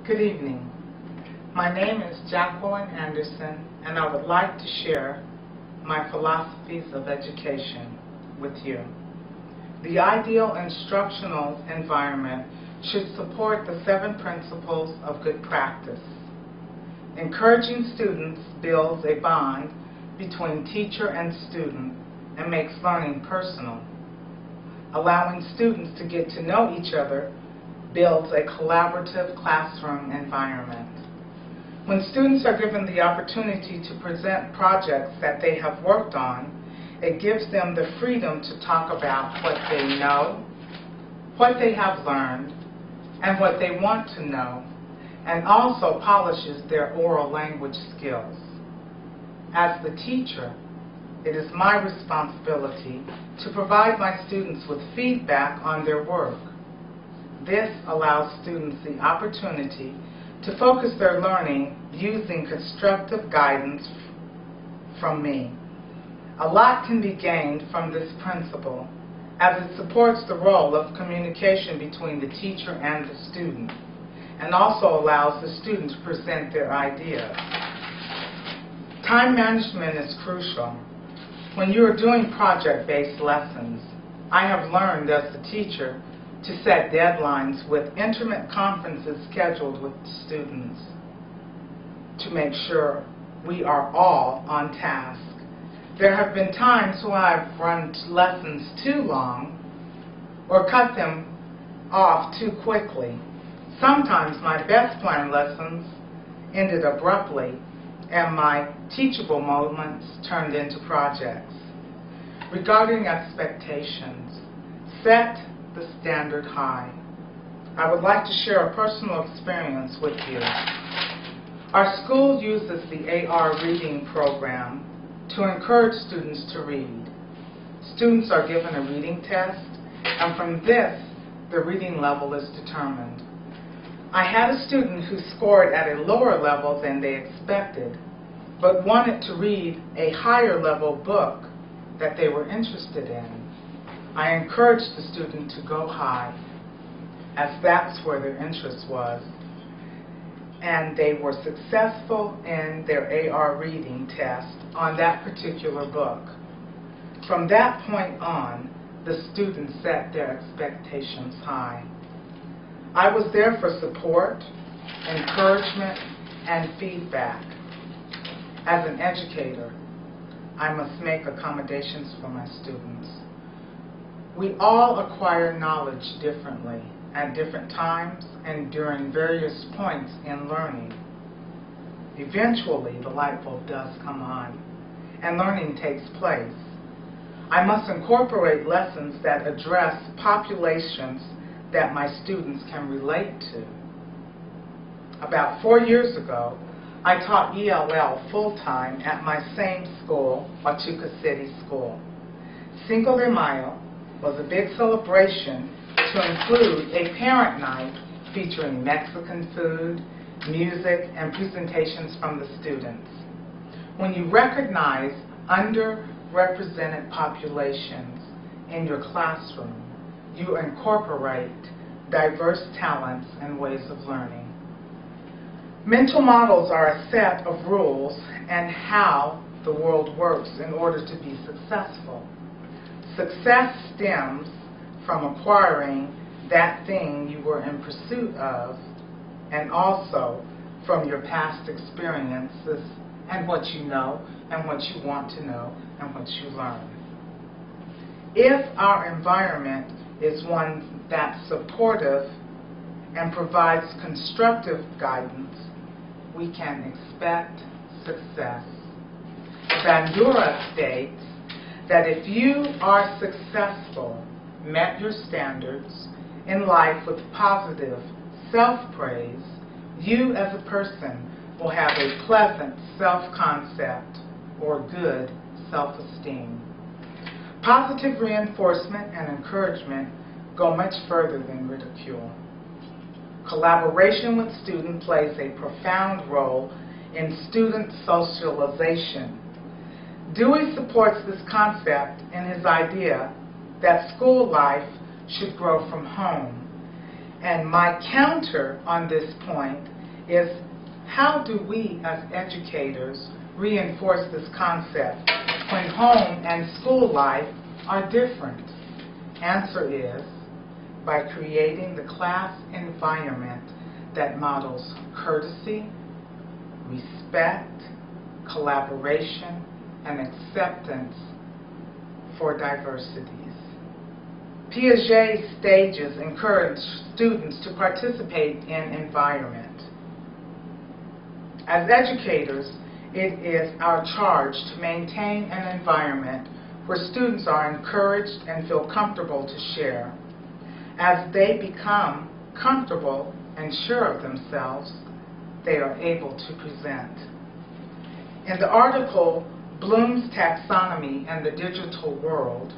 Good evening. My name is Jacqueline Anderson, and I would like to share my philosophies of education with you. The ideal instructional environment should support the 7 principles of good practice. Encouraging students builds a bond between teacher and student and makes learning personal. Allowing students to get to know each other builds a collaborative classroom environment. When students are given the opportunity to present projects that they have worked on, it gives them the freedom to talk about what they know, what they have learned, and what they want to know, and also polishes their oral language skills. As the teacher, it is my responsibility to provide my students with feedback on their work. This allows students the opportunity to focus their learning using constructive guidance from me. A lot can be gained from this principle, as it supports the role of communication between the teacher and the student, and also allows the student to present their ideas. Time management is crucial. When you are doing project-based lessons, I have learned as a teacher to set deadlines with intimate conferences scheduled with students to make sure we are all on task. There have been times when I've run lessons too long or cut them off too quickly. Sometimes my best planned lessons ended abruptly and my teachable moments turned into projects. Regarding expectations, set the standard high. I would like to share a personal experience with you. Our school uses the AR reading program to encourage students to read. Students are given a reading test, and from this, the reading level is determined. I had a student who scored at a lower level than they expected, but wanted to read a higher level book that they were interested in. I encouraged the student to go high, as that's where their interest was, and they were successful in their AR reading test on that particular book. From that point on, the students set their expectations high. I was there for support, encouragement, and feedback. As an educator, I must make accommodations for my students. We all acquire knowledge differently at different times and during various points in learning. Eventually, the light bulb does come on, and learning takes place. I must incorporate lessons that address populations that my students can relate to. About 4 years ago, I taught ELL full-time at my same school, Huachuca City School. Cinco de Mayo was a big celebration to include a parent night featuring Mexican food, music, and presentations from the students. When you recognize underrepresented populations in your classroom, you incorporate diverse talents and ways of learning. Mental models are a set of rules and how the world works in order to be successful. Success stems from acquiring that thing you were in pursuit of, and also from your past experiences and what you know and what you want to know and what you learn. If our environment is one that's supportive and provides constructive guidance, we can expect success. Bandura states that if you are successful, met your standards in life with positive self-praise, you as a person will have a pleasant self-concept or good self-esteem. Positive reinforcement and encouragement go much further than ridicule. Collaboration with students plays a profound role in student socialization. Dewey supports this concept in his idea that school life should grow from home. And my counter on this point is how do we as educators reinforce this concept when home and school life are different? Answer is by creating the class environment that models courtesy, respect, collaboration, and acceptance for diversities. Piaget's stages encourage students to participate in environment. As educators, it is our charge to maintain an environment where students are encouraged and feel comfortable to share. As they become comfortable and sure of themselves, they are able to present. In the article, Bloom's Taxonomy and the Digital World,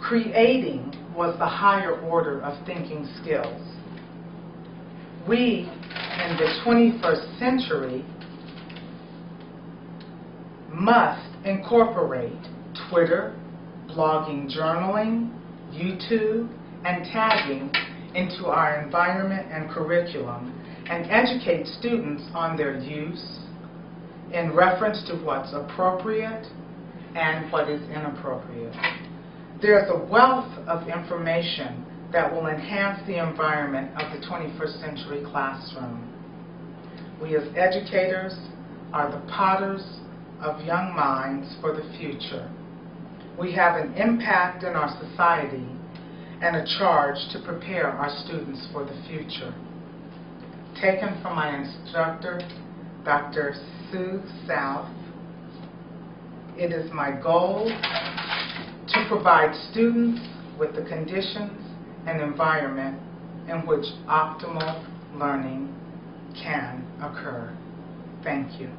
creating was the higher order of thinking skills. We, in the 21st century, must incorporate Twitter, blogging, journaling, YouTube, and tagging into our environment and curriculum and educate students on their use in reference to what's appropriate and what is inappropriate. There's a wealth of information that will enhance the environment of the 21st century classroom. We as educators are the potters of young minds for the future. We have an impact in our society and a charge to prepare our students for the future. Taken from my instructor, Dr. Sue South, it is my goal to provide students with the conditions and environment in which optimal learning can occur. Thank you.